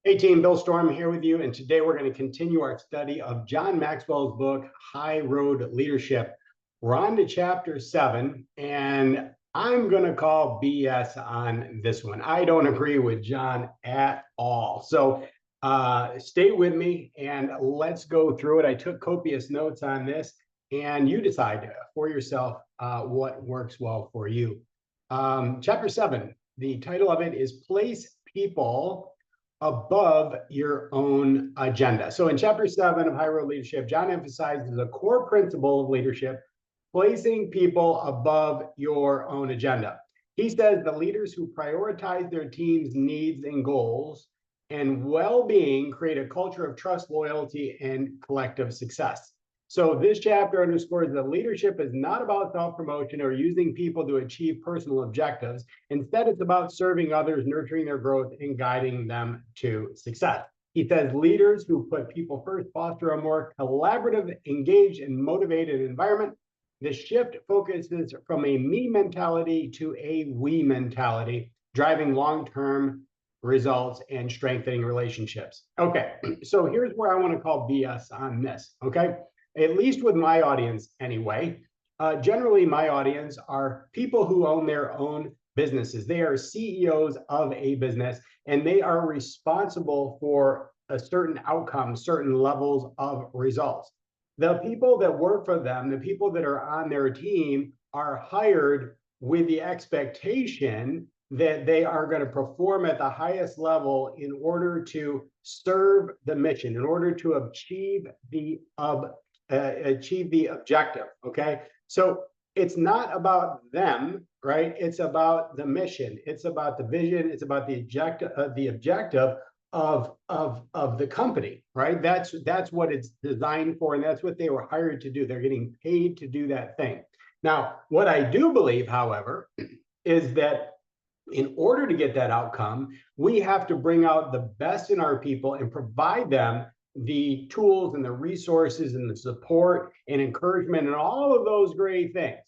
Hey team, Bill Storm here with you, and today we're going to continue our study of John Maxwell's book, High Road Leadership. We're on to chapter 7, and I'm going to call BS on this one. I don't agree with John at all. So stay with me and let's go through it. I took copious notes on this, and you decide for yourself what works well for you. Chapter 7, the title of it is Place People Above Your Own Agenda. So in chapter 7 of High Road Leadership, John emphasizes the core principle of leadership, placing people above your own agenda. He says the leaders who prioritize their team's needs and goals and well-being create a culture of trust, loyalty, and collective success. So this chapter underscores that leadership is not about self-promotion or using people to achieve personal objectives. Instead, it's about serving others, nurturing their growth, and guiding them to success. He says leaders who put people first foster a more collaborative, engaged, and motivated environment. The shift focuses from a me mentality to a we mentality, driving long-term results and strengthening relationships. Okay, so here's where I want to call BS on this, okay? At least with my audience anyway. Generally, my audience are people who own their own businesses. They are CEOs of a business, and they are responsible for a certain outcome, certain levels of results. The people that work for them, the people that are on their team, are hired with the expectation that they are going to perform at the highest level in order to serve the mission, in order to achieve the objective. Okay, so it's not about them, right? It's about the mission, it's about the vision, it's about the objective of the company, right? That's what it's designed for, and that's what they were hired to do. They're getting paid to do that thing. Now, what I do believe, however, is that in order to get that outcome, we have to bring out the best in our people and provide them the tools and the resources and the support and encouragement and all of those great things.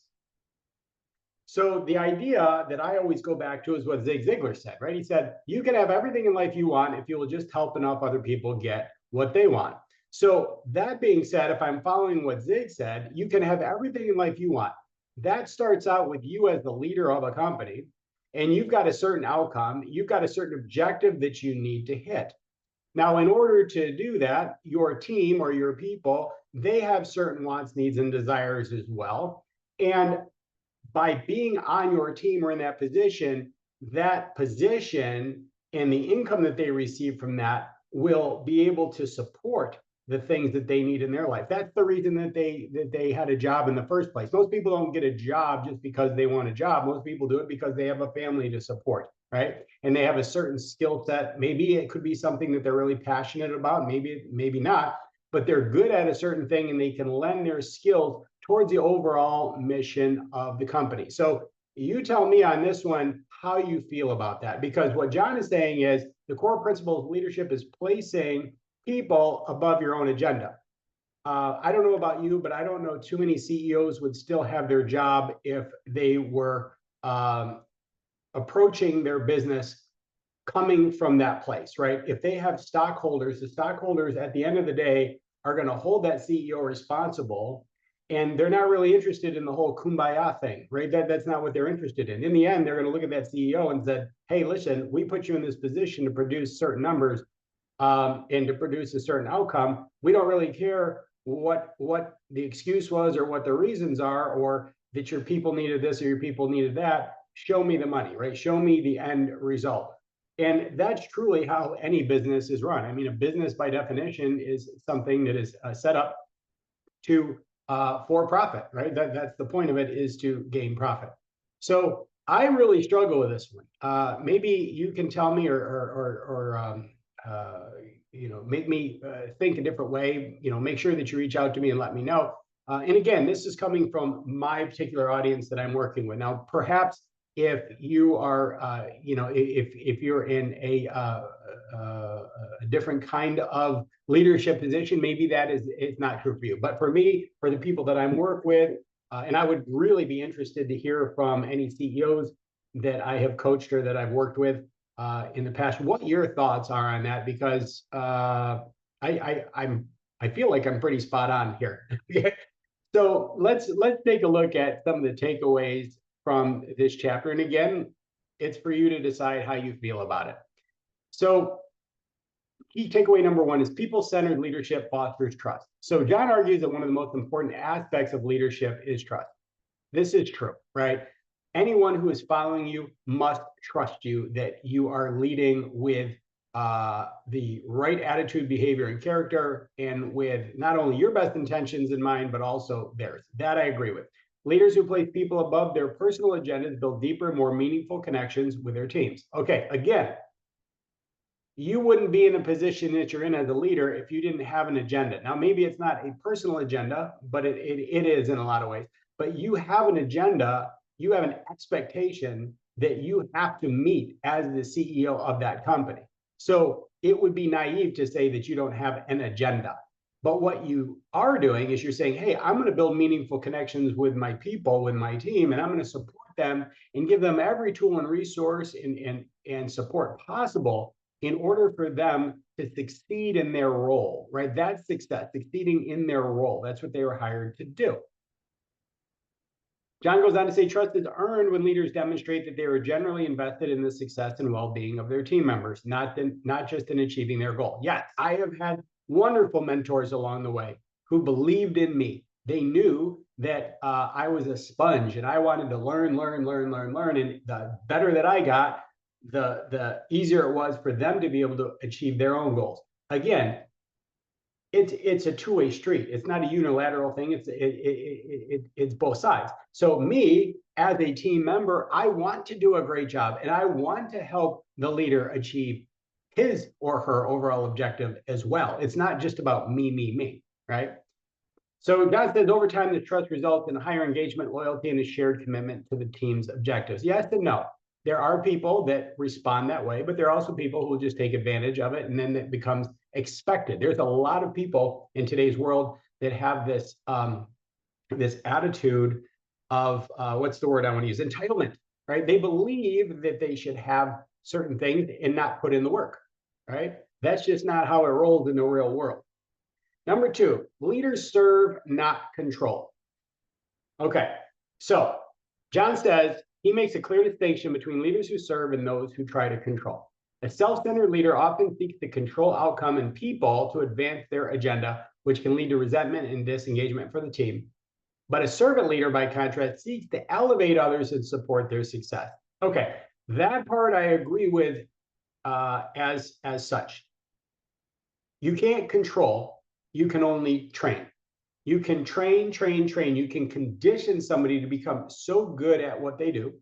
So the idea that I always go back to is what Zig Ziglar said, right? He said, you can have everything in life you want if you will just help enough other people get what they want. So that being said, if I'm following what Zig said, you can have everything in life you want. That starts out with you as the leader of a company, and you've got a certain outcome, you've got a certain objective that you need to hit. Now, in order to do that, your team or your people, they have certain wants, needs, and desires as well. And by being on your team or in that position and the income that they receive from that will be able to support the things that they need in their life. That's the reason that they had a job in the first place. Most people don't get a job just because they want a job. Most people do it because they have a family to support, right? And they have a certain skill set. Maybe it could be something that they're really passionate about, maybe not, but they're good at a certain thing and they can lend their skills towards the overall mission of the company. So you tell me on this one how you feel about that, because what John is saying is the core principle of leadership is placing people above your own agenda. I don't know about you, but I don't know too many CEOs would still have their job if they were approaching their business coming from that place, right? If they have stockholders, the stockholders at the end of the day are going to hold that CEO responsible, and they're not really interested in the whole kumbaya thing, right? That's not what they're interested in. In the end, they're going to look at that CEO and said, hey, listen, we put you in this position to produce certain numbers and to produce a certain outcome. We don't really care what the excuse was or what the reasons are, or that your people needed this or your people needed that. Show me the money, right? Show me the end result. And that's truly how any business is run. I mean, a business by definition is something that is set up to for profit, right? That's the point of it, is to gain profit. So I really struggle with this one. Maybe you can tell me or make me think a different way. Make sure that you reach out to me and let me know. And again, this is coming from my particular audience that I'm working with. Now, perhaps if you are, if you're in a different kind of leadership position, maybe it's not true for you. But for me, for the people that I'm work with, and I would really be interested to hear from any CEOs that I have coached or that I've worked with, in the past, what your thoughts are on that, because I feel like I'm pretty spot on here. So let's take a look at some of the takeaways from this chapter. And again, it's for you to decide how you feel about it. So key takeaway number one is people-centered leadership fosters trust. So John argues that one of the most important aspects of leadership is trust. This is true, right? Anyone who is following you must trust you that you are leading with the right attitude, behavior, and character, and with not only your best intentions in mind, but also theirs. That I agree with. Leaders who place people above their personal agendas build deeper, more meaningful connections with their teams. Okay, again, you wouldn't be in a position that you're in as a leader if you didn't have an agenda. Now, maybe it's not a personal agenda, but it is in a lot of ways. But you have an agenda, you have an expectation that you have to meet as the CEO of that company. So it would be naive to say that you don't have an agenda. But what you are doing is you're saying, hey, I'm going to build meaningful connections with my people, with my team, and I'm going to support them and give them every tool and resource and support possible in order for them to succeed in their role, right? That's success, succeeding in their role. That's what they were hired to do. John goes on to say, trust is earned when leaders demonstrate that they are generally invested in the success and well-being of their team members, not just in achieving their goal. Yes, I have had wonderful mentors along the way who believed in me. They knew that I was a sponge and I wanted to learn. And the better that I got, the easier it was for them to be able to achieve their own goals. Again, it's a two-way street. It's not a unilateral thing. It's both sides. So me as a team member, I want to do a great job and I want to help the leader achieve his or her overall objective as well. It's not just about me, right? So John says over time, the trust results in higher engagement, loyalty, and a shared commitment to the team's objectives. Yes and no. There are people that respond that way, but there are also people who will just take advantage of it, and then it becomes expected. There's a lot of people in today's world that have this this attitude of what's the word I want to use? Entitlement, right? They believe that they should have certain things and not put in the work, right? That's just not how it rolls in the real world. Number two, leaders serve, not control. Okay, so John says he makes a clear distinction between leaders who serve and those who try to control. A self-centered leader often seeks to control outcome and people to advance their agenda, which can lead to resentment and disengagement for the team. But a servant leader, by contrast, seeks to elevate others and support their success. Okay, that part I agree with as such. You can't control, you can only train. You can train. You can condition somebody to become so good at what they do.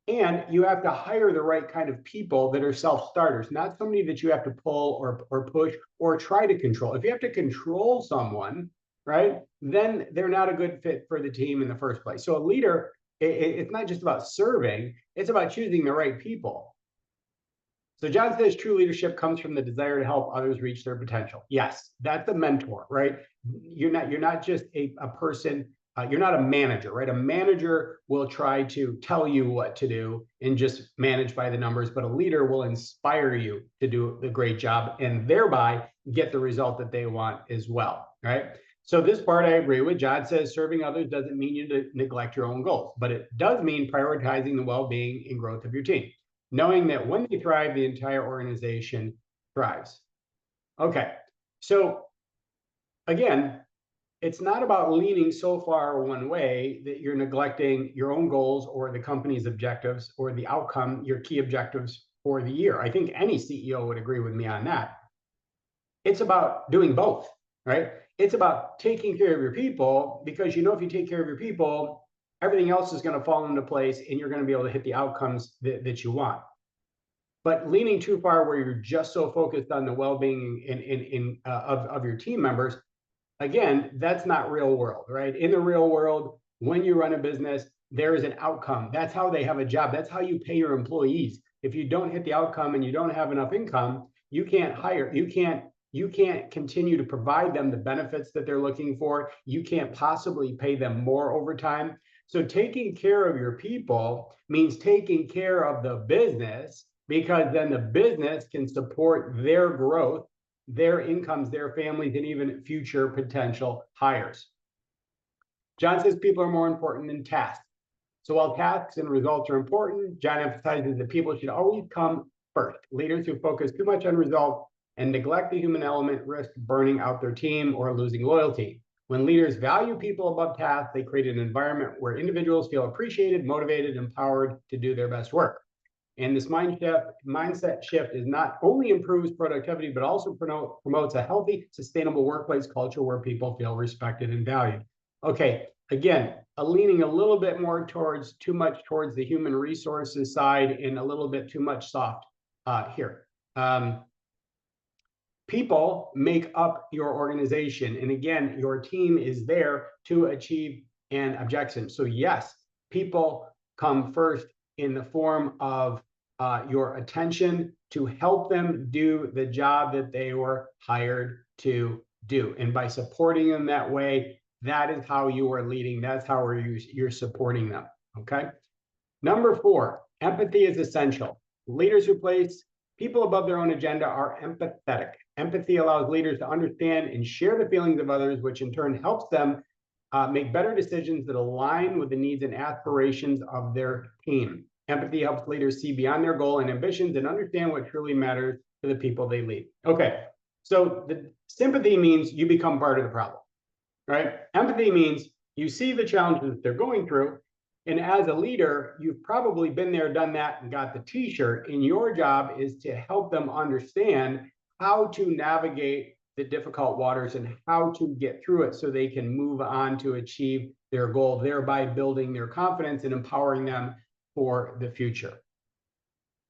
And you have to hire the right kind of people that are self-starters, not somebody that you have to pull or push or try to control. If you have to control someone, right, then they're not a good fit for the team in the first place. So a leader, it's not just about serving, it's about choosing the right people. So John says true leadership comes from the desire to help others reach their potential. Yes, that's a mentor, right? You're not just a person, you're not a manager, right? A manager will try to tell you what to do and just manage by the numbers, but a leader will inspire you to do a great job and thereby get the result that they want as well, right? So this part I agree with. John says serving others doesn't mean you neglect your own goals, but it does mean prioritizing the well-being and growth of your team, knowing that when they thrive, the entire organization thrives. Okay, so again, it's not about leaning so far one way that you're neglecting your own goals or the company's objectives or the outcome, your key objectives for the year. I think any CEO would agree with me on that. It's about doing both, right? It's about taking care of your people, because you know if you take care of your people, everything else is going to fall into place and you're going to be able to hit the outcomes that you want. But leaning too far where you're just so focused on the well-being of your team members, again, that's not real world, right? In the real world, when you run a business, there is an outcome. That's how they have a job. That's how you pay your employees. If you don't hit the outcome and you don't have enough income, you can't hire, you can't continue to provide them the benefits that they're looking for. You can't possibly pay them more overtime. So taking care of your people means taking care of the business, because then the business can support their growth, their incomes, their families, and even future potential hires. John says people are more important than tasks. So while tasks and results are important, John emphasizes that people should always come first. Leaders who focus too much on results and neglect the human element risk burning out their team or losing loyalty. When leaders value people above tasks, they create an environment where individuals feel appreciated, motivated, empowered to do their best work. And this mindset shift is not only improves productivity, but also promotes a healthy, sustainable workplace culture where people feel respected and valued. Okay, again, leaning a little bit more towards the human resources side and a little bit too much soft here. People make up your organization. And again, your team is there to achieve an objective. So yes, people come first in the form of your attention to help them do the job that they were hired to do. And by supporting them that way, that is how you are leading. That's how you're supporting them, okay? Number 4, empathy is essential. Leaders who place people above their own agenda are empathetic. Empathy allows leaders to understand and share the feelings of others, which in turn helps them make better decisions that align with the needs and aspirations of their team. Empathy helps leaders see beyond their goal and ambitions and understand what truly matters to the people they lead. Okay, so the sympathy means you become part of the problem, right? Empathy means you see the challenges that they're going through, and as a leader, you've probably been there, done that, and got the t-shirt, and your job is to help them understand how to navigate the difficult waters and how to get through it so they can move on to achieve their goal, thereby building their confidence and empowering them for the future.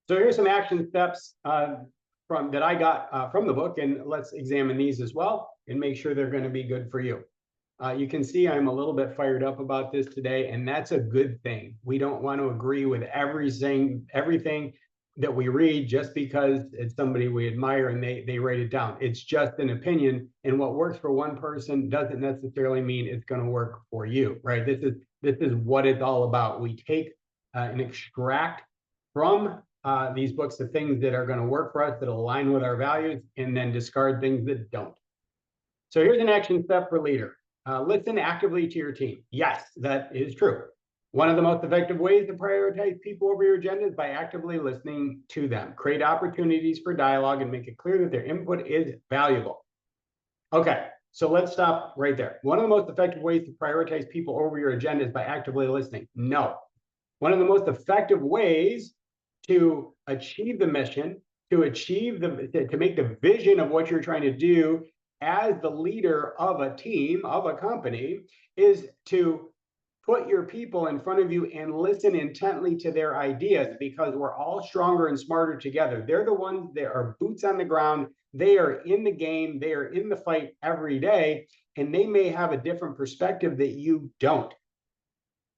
So here's some action steps that I got from the book, and let's examine these as well and make sure they're going to be good for you. You can see I'm a little bit fired up about this today, and that's a good thing. We don't want to agree with everything that we read just because it's somebody we admire and they write it down. It's just an opinion, and what works for one person doesn't necessarily mean it's going to work for you, right? This is what it's all about. We take and extract from these books the things that are going to work for us, that align with our values, and then discard things that don't. So here's an action step for leader. Listen actively to your team. Yes, that is true. One of the most effective ways to prioritize people over your agenda is by actively listening to them. Create opportunities for dialogue and make it clear that their input is valuable. Okay, so let's stop right there. One of the most effective ways to prioritize people over your agenda is by actively listening. No. One of the most effective ways to achieve the mission, to make the vision of what you're trying to do as the leader of a team, of a company, is to put your people in front of you and listen intently to their ideas, because we're all stronger and smarter together. They're the ones that are boots on the ground. They are in the game. They are in the fight every day, and they may have a different perspective that you don't.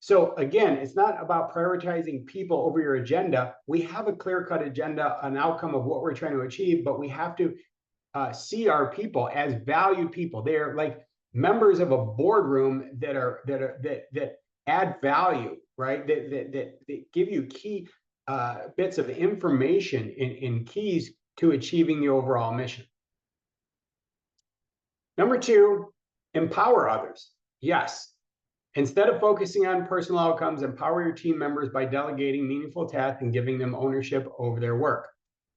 So again, it's not about prioritizing people over your agenda. We have a clear-cut agenda, an outcome of what we're trying to achieve, but we have to see our people as valued people. They're like members of a boardroom that add value, right? That give you key bits of information in keys to achieving the overall mission. Number 2, empower others. Yes. Instead of focusing on personal outcomes, empower your team members by delegating meaningful tasks and giving them ownership over their work.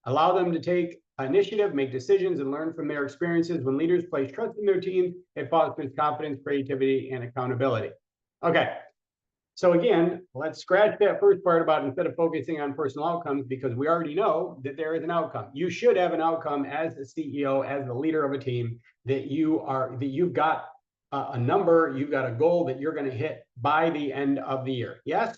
Allow them to take initiative, make decisions, and learn from their experiences. When leaders place trust in their teams, it fosters confidence, creativity, and accountability. Okay, so again, let's scratch that first part about instead of focusing on personal outcomes, because we already know that there is an outcome. You should have an outcome as the CEO, as the leader of a team, that you've got a number, you've got a goal that you're going to hit by the end of the year. Yes?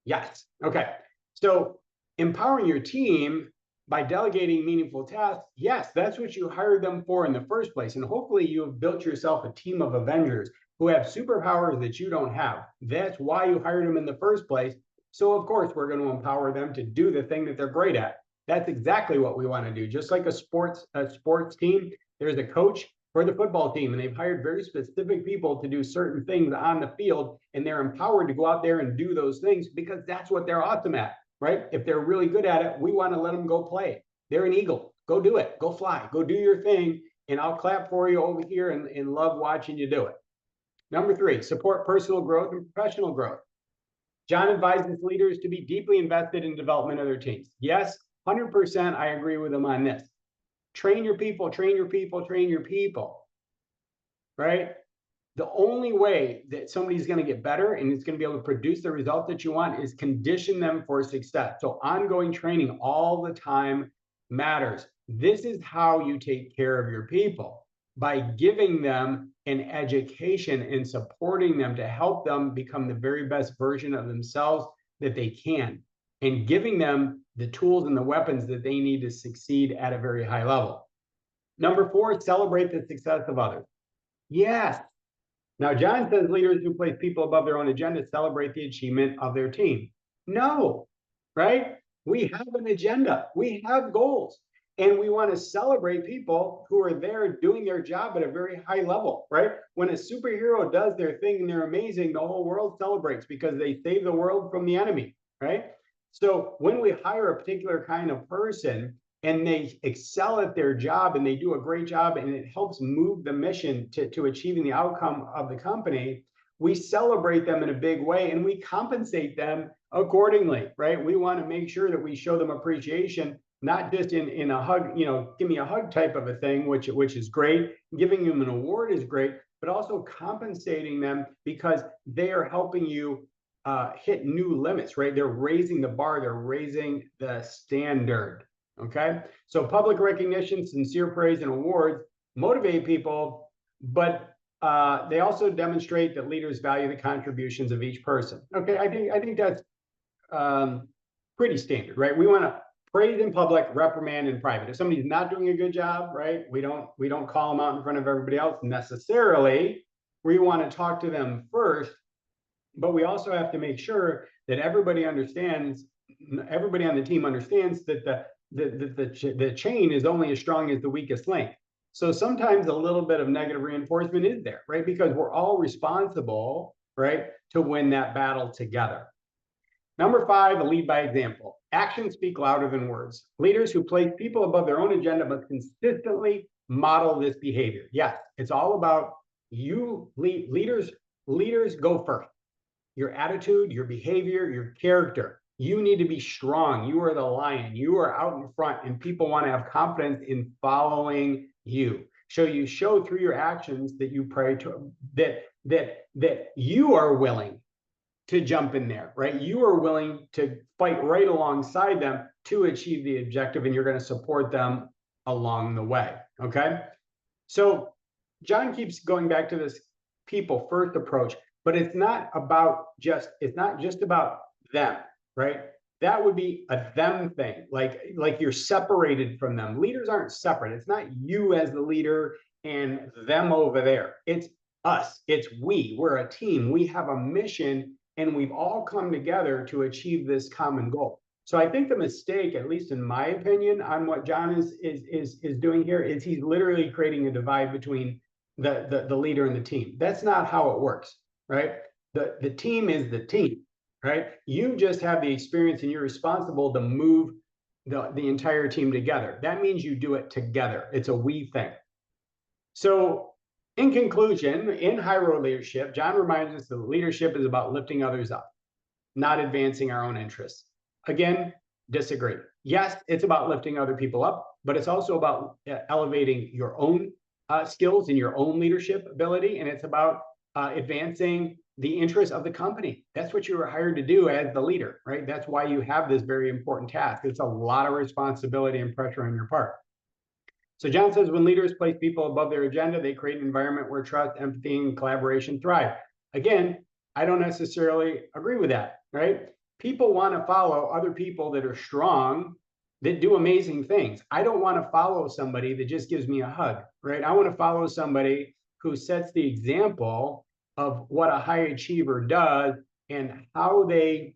Yes. Okay. So empowering your team by delegating meaningful tasks, yes, that's what you hired them for in the first place. And hopefully you have built yourself a team of Avengers who have superpowers that you don't have. That's why you hired them in the first place. So of course, we're going to empower them to do the thing that they're great at. That's exactly what we want to do. Just like a sports team, there's a coach for the football team, and they've hired very specific people to do certain things on the field, and they're empowered to go out there and do those things because that's what they're awesome at. right? If they're really good at it, we want to let them go play. They're an eagle. Go do it. Go fly. Go do your thing. And I'll clap for you over here and love watching you do it. Number 3, support personal growth and professional growth. John advises leaders to be deeply invested in development of their teams. Yes, 100% I agree with him on this. Train your people, train your people, train your people, right? The only way that somebody's going to get better and is going to be able to produce the result that you want is condition them for success. So ongoing training all the time matters. This is how you take care of your people, by giving them an education and supporting them to help them become the very best version of themselves that they can, and giving them the tools and the weapons that they need to succeed at a very high level. Number 4, celebrate the success of others. Yes. Now, John says leaders who place people above their own agenda celebrate the achievement of their team. No, right? We have an agenda. We have goals. And we want to celebrate people who are there doing their job at a very high level, right? When a superhero does their thing and they're amazing, the whole world celebrates because they save the world from the enemy, right? So when we hire a particular kind of person and they excel at their job and they do a great job and it helps move the mission to achieving the outcome of the company, we celebrate them in a big way and we compensate them accordingly, right? We want to make sure that we show them appreciation, not just in a hug, give me a hug type of a thing, which is great. Giving them an award is great, but also compensating them because they are helping you hit new limits, right? They're raising the bar, they're raising the standard. Okay, so public recognition, sincere praise, and awards motivate people, but they also demonstrate that leaders value the contributions of each person. Okay, I think that's pretty standard, right? We want to praise in public, reprimand in private. If somebody's not doing a good job, right, we don't call them out in front of everybody else necessarily. We want to talk to them first, but we also have to make sure that everybody on the team understands that the chain is only as strong as the weakest link. So sometimes a little bit of negative reinforcement is there, right? Because we're all responsible, right, to win that battle together. Number 5, lead by example. Actions speak louder than words. Leaders who place people above their own agenda must consistently model this behavior. Yes, it's all about you. Leaders go first. Your attitude, your behavior, your character. You need to be strong. You are the lion. You are out in front, and people want to have confidence in following you. So you show through your actions that you pray to that you are willing to jump in there, right? You are willing to fight right alongside them to achieve the objective, and you're going to support them along the way. Okay. So John keeps going back to this people first approach, but it's not just about them. Right? That would be a them thing, like you're separated from them. Leaders aren't separate. It's not you as the leader and them over there. It's us. It's we. We're a team. We have a mission, and we've all come together to achieve this common goal. So I think the mistake, at least in my opinion, on what John is doing here is he's literally creating a divide between the leader and the team. That's not how it works, right? The team is the team. Right? You just have the experience and you're responsible to move the entire team together. That means you do it together. It's a we thing. So in conclusion, in High Road Leadership, John reminds us that leadership is about lifting others up, not advancing our own interests. Again, disagree. Yes, it's about lifting other people up, but it's also about elevating your own skills and your own leadership ability. And it's about advancing the interests of the company. That's what you were hired to do as the leader, right? That's why you have this very important task. It's a lot of responsibility and pressure on your part. So John says, when leaders place people above their agenda, they create an environment where trust, empathy, and collaboration thrive. Again, I don't necessarily agree with that, right? People want to follow other people that are strong, that do amazing things. I don't want to follow somebody that just gives me a hug, right? I want to follow somebody who sets the example of what a high achiever does and how they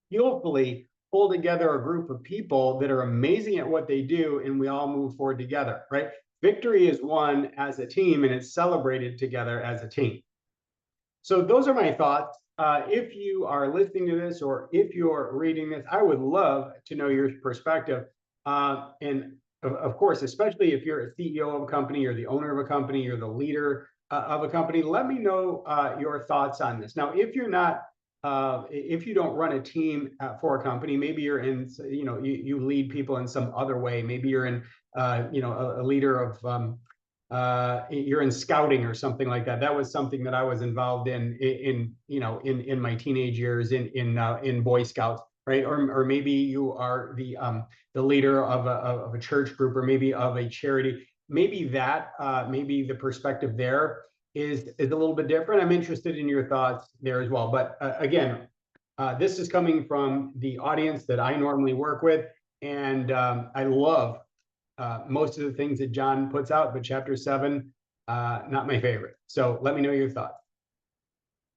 skillfully pull together a group of people that are amazing at what they do, and we all move forward together, right? Victory is won as a team, and it's celebrated together as a team. So those are my thoughts. if you are listening to this or if you're reading this, I would love to know your perspective. And of course, especially if you're a CEO of a company, or the owner of a company, or the leader of a company, let me know your thoughts on this. Now, if you're not, if you don't run a team for a company, maybe you're in, you lead people in some other way. Maybe you're in, a leader of, you're in scouting or something like that. That was something that I was involved in my teenage years in Boy Scouts, right? Or maybe you are the leader of a church group, or maybe of a charity. Maybe maybe the perspective there is a little bit different. I'm interested in your thoughts there as well. But again, this is coming from the audience that I normally work with, and I love most of the things that John puts out, but chapter 7, not my favorite. So let me know your thoughts.